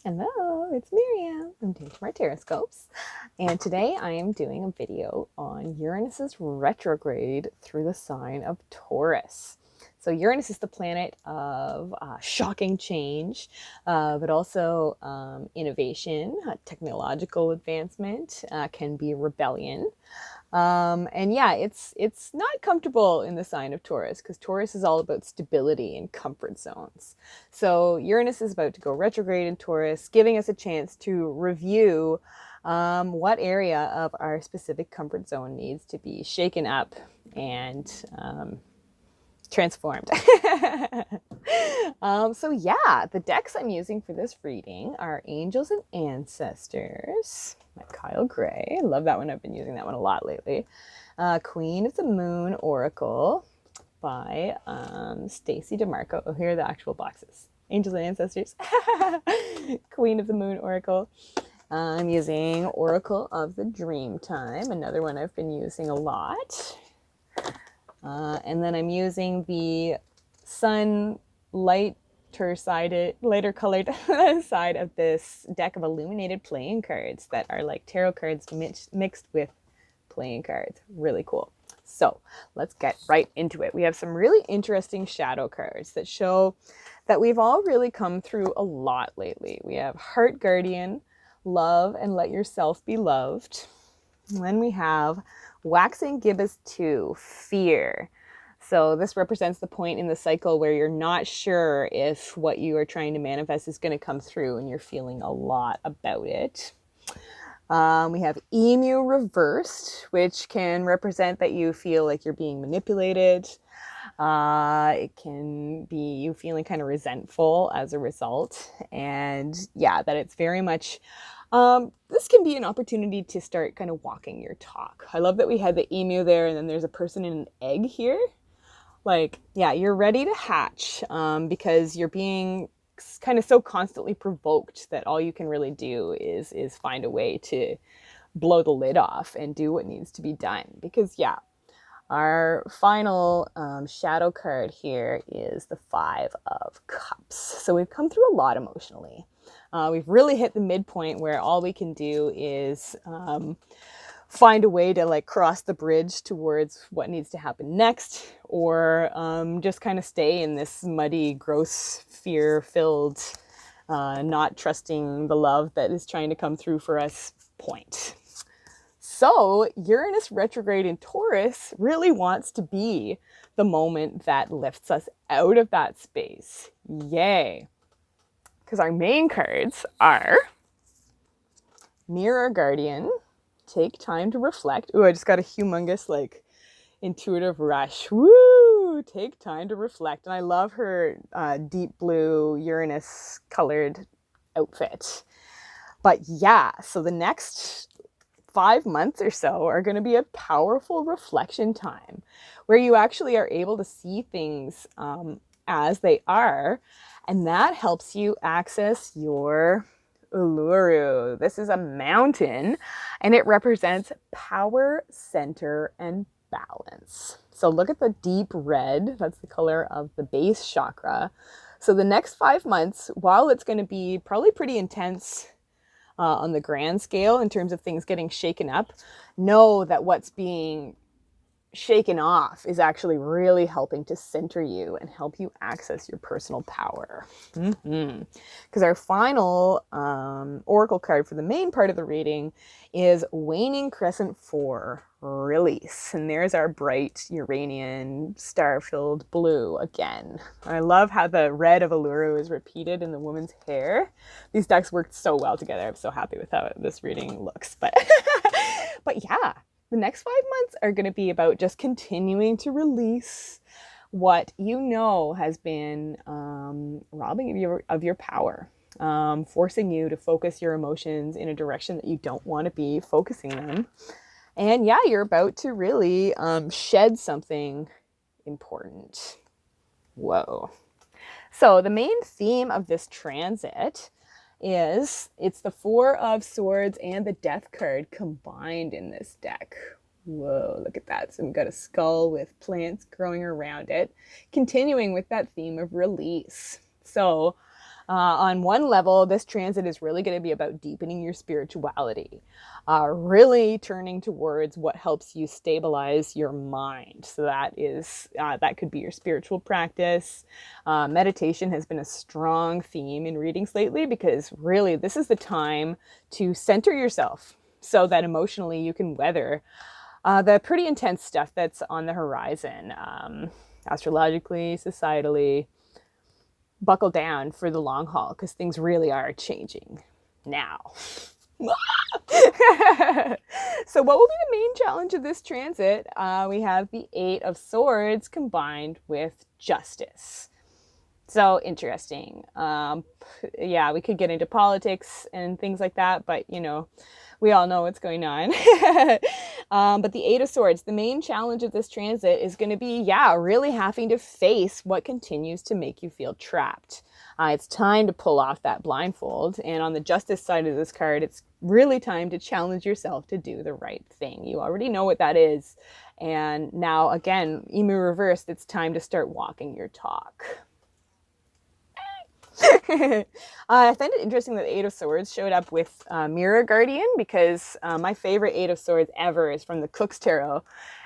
Hello, it's Miriam. I'm doing my Tarotscopes, and today I am doing a video on Uranus's retrograde through the sign of Taurus. So Uranus is the planet of shocking change, but also innovation, technological advancement, can be rebellion. And yeah, it's not comfortable in the sign of Taurus because Taurus is all about stability and comfort zones. So Uranus is about to go retrograde in Taurus, giving us a chance to review what area of our specific comfort zone needs to be shaken up and transformed. So yeah, the decks I'm using for this reading are Angels and Ancestors by Kyle Gray. I love that one. I've been using that one a lot lately. Queen of the Moon Oracle by Stacy DeMarco. Oh, here are the actual boxes. Angels and Ancestors. Queen of the Moon Oracle. I'm using Oracle of the Dreamtime, another one I've been using a lot. And then I'm using the sun lighter colored side of this deck of illuminated playing cards that are like tarot cards mixed with playing cards. Really cool. So let's get right into it. We have some really interesting shadow cards that show that we've all really come through a lot lately. We have Heart Guardian, Love and Let Yourself Be Loved. And then we have Waxing Gibbous 2, Fear. So this represents the point in the cycle where you're not sure if what you are trying to manifest is going to come through and you're feeling a lot about it. We have Emu Reversed, which can represent that you feel like you're being manipulated. It can be you feeling kind of resentful as a result. And yeah, that it's very much, this can be an opportunity to start kind of walking your talk. I love that we had the emu there and then there's a person in an egg here. Like, yeah, you're ready to hatch because you're being kind of so constantly provoked that all you can really do is find a way to blow the lid off and do what needs to be done. Because, yeah, our final shadow card here is the Five of Cups. So we've come through a lot emotionally. We've really hit the midpoint where all we can do is find a way to like cross the bridge towards what needs to happen next, or just kind of stay in this muddy, gross, fear-filled, not trusting the love that is trying to come through for us point. So Uranus retrograde in Taurus really wants to be the moment that lifts us out of that space. Yay. Because our main cards are Mirror Guardian, Take Time to Reflect. Ooh, I just got a humongous, like, intuitive rush. Woo! Take time to reflect. And I love her deep blue Uranus colored outfit. But yeah, so the next 5 months or so are going to be a powerful reflection time where you actually are able to see things as they are. And that helps you access your Uluru. This is a mountain and it represents power, center, and balance. So look at the deep red. That's the color of the base chakra. So the next 5 months, while it's going to be probably pretty intense on the grand scale in terms of things getting shaken up, know that what's being shaken off is actually really helping to center you and help you access your personal power. Because our final oracle card for the main part of the reading is Waning Crescent 4, Release. And there's our bright Uranian star-filled blue again. I love how the red of Uluru is repeated in the woman's hair. These decks worked so well together. I'm so happy with how this reading looks. But yeah, the next 5 months are going to be about just continuing to release what you know has been robbing you of your power, forcing you to focus your emotions in a direction that you don't want to be focusing them. And yeah, you're about to really shed something important. Whoa. So the main theme of this transit is it's the Four of Swords and the Death card combined in this deck. Whoa, look at that. So we've got a skull with plants growing around it, continuing with that theme of release. So On one level, this transit is really going to be about deepening your spirituality, really turning towards what helps you stabilize your mind. So that could be your spiritual practice. Meditation has been a strong theme in readings lately, because really this is the time to center yourself so that emotionally you can weather the pretty intense stuff that's on the horizon, astrologically, societally. Buckle down for the long haul, because things really are changing now. So what will be the main challenge of this transit? We have the Eight of Swords combined with Justice. So interesting. Yeah, we could get into politics and things like that, but we all know what's going on. But the Eight of Swords, the main challenge of this transit is going to be, really having to face what continues to make you feel trapped. It's time to pull off that blindfold. And on the Justice side of this card, it's really time to challenge yourself to do the right thing. You already know what that is. And now, again, Emu Reversed, it's time to start walking your talk. I find it interesting that Eight of Swords showed up with Mirror Guardian, because my favorite Eight of Swords ever is from the Cook's Tarot,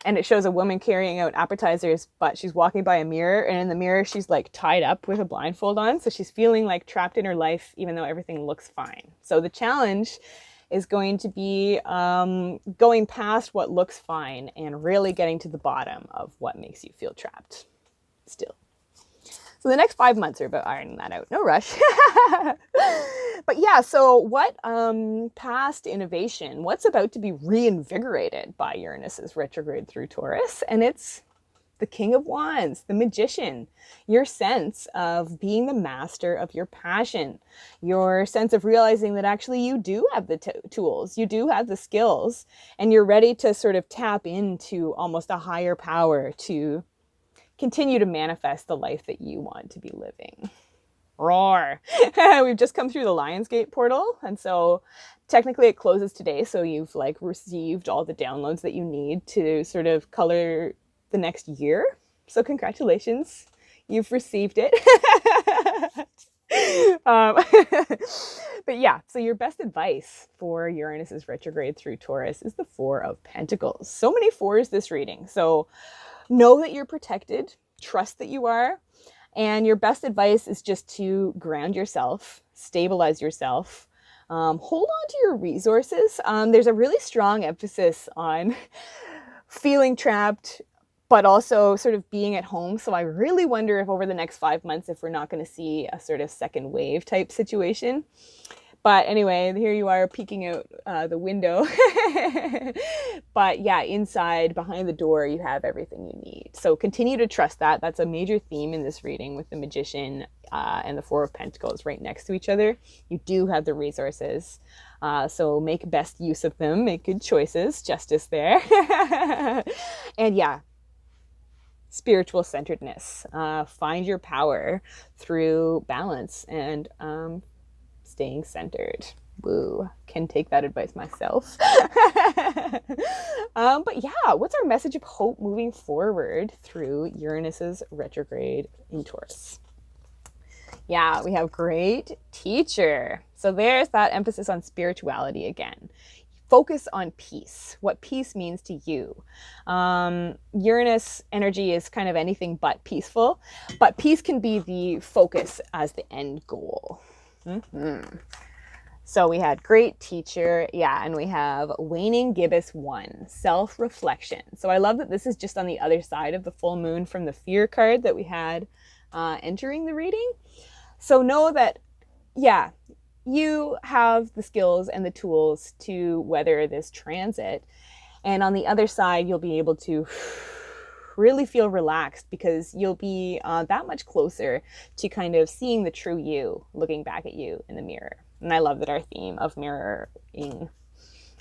and it shows a woman carrying out appetizers, but she's walking by a mirror, and in the mirror she's like tied up with a blindfold on, so she's feeling like trapped in her life even though everything looks fine. So the challenge is going to be going past what looks fine and really getting to the bottom of what makes you feel trapped still. So the next 5 months are about ironing that out. No rush. But yeah, so what past innovation, what's about to be reinvigorated by Uranus's retrograde through Taurus? And it's the King of Wands, the Magician, your sense of being the master of your passion, your sense of realizing that actually you do have the tools, you do have the skills, and you're ready to sort of tap into almost a higher power to continue to manifest the life that you want to be living. Roar. We've just come through the Lionsgate portal, and so technically it closes today, so you've received all the downloads that you need to sort of color the next year. So congratulations, you've received it. But yeah, so your best advice for Uranus's retrograde through Taurus is the Four of Pentacles. So many fours this reading. So know that you're protected, trust that you are, and your best advice is just to ground yourself, stabilize yourself, hold on to your resources. There's a really strong emphasis on feeling trapped, but also sort of being at home. So I really wonder if over the next 5 months, if we're not going to see a sort of second wave type situation. But anyway, here you are peeking out the window. But yeah, inside, behind the door, you have everything you need. So continue to trust that. That's a major theme in this reading with the Magician and the Four of Pentacles right next to each other. You do have the resources. So make best use of them. Make good choices. Justice there. And yeah, spiritual centeredness. Find your power through balance and staying centered. Woo, can take that advice myself. But yeah, what's our message of hope moving forward through Uranus's retrograde in Taurus? Yeah, we have great teacher. So there's that emphasis on spirituality again. Focus on peace, what peace means to you. Uranus energy is kind of anything but peaceful, but peace can be the focus as the end goal. Mm-hmm. So we had great teacher, yeah, and we have waning gibbous 1, self-reflection. So I love that this is just on the other side of the full moon from the fear card that we had entering the reading. So know that, yeah, you have the skills and the tools to weather this transit. And on the other side, you'll be able to really feel relaxed because you'll be that much closer to kind of seeing the true you looking back at you in the mirror. And I love that our theme of mirroring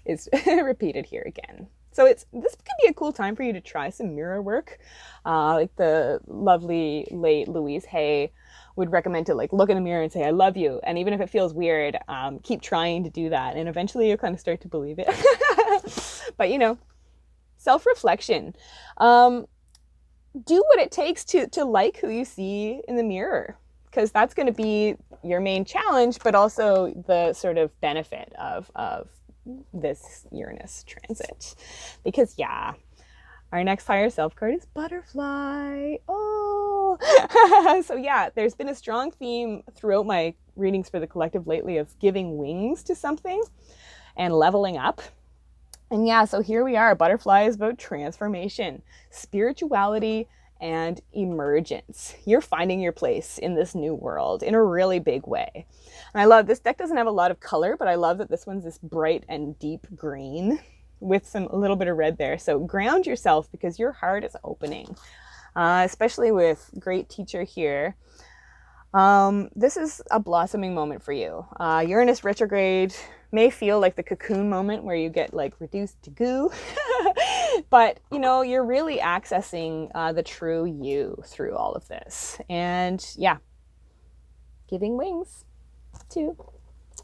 is repeated here again. So this could be a cool time for you to try some mirror work. Like the lovely late Louise Hay would recommend to look in the mirror and say, I love you. And even if it feels weird, keep trying to do that. And eventually you'll kind of start to believe it. But self-reflection. Do what it takes to like who you see in the mirror. because that's going to be your main challenge, but also the sort of benefit of this Uranus transit. Because yeah, our next higher self card is butterfly. Oh, so yeah, there's been a strong theme throughout my readings for the collective lately of giving wings to something and leveling up. And yeah, so here we are. Butterfly is about transformation, spirituality, and emergence. You're finding your place in this new world in a really big way. And I love this deck. Doesn't have a lot of color, but I love that this one's this bright and deep green with a little bit of red there. So ground yourself because your heart is opening, especially with great teacher here. This is a blossoming moment for you. Uranus retrograde may feel like the cocoon moment where you get like reduced to goo, but you know, you're really accessing the true you through all of this. And yeah, giving wings to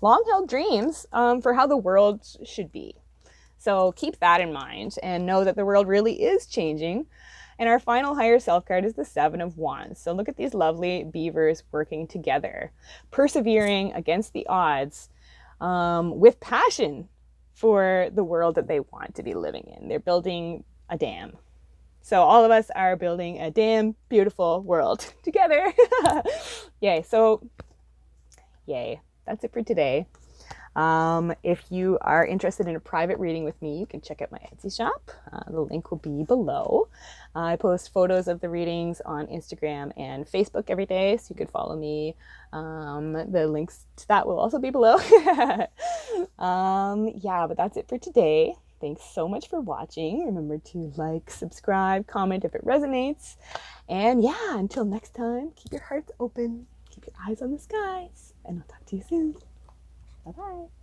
long-held dreams for how the world should be. So keep that in mind and know that the world really is changing. And our final higher self card is the Seven of Wands. So look at these lovely beavers working together, persevering against the odds with passion for the world that they want to be living in. They're building a dam. So all of us are building a damn beautiful world together. Yay. So yay. That's it for today. If you are interested in a private reading with me, you can check out my Etsy shop. The link will be below. I post photos of the readings on Instagram and Facebook every day, so you could follow me. The links to that will also be below. Yeah, but that's it for today. Thanks so much for watching. Remember to like, subscribe, comment if it resonates. And yeah, until next time, keep your hearts open, keep your eyes on the skies, and I'll talk to you soon. Bye-bye.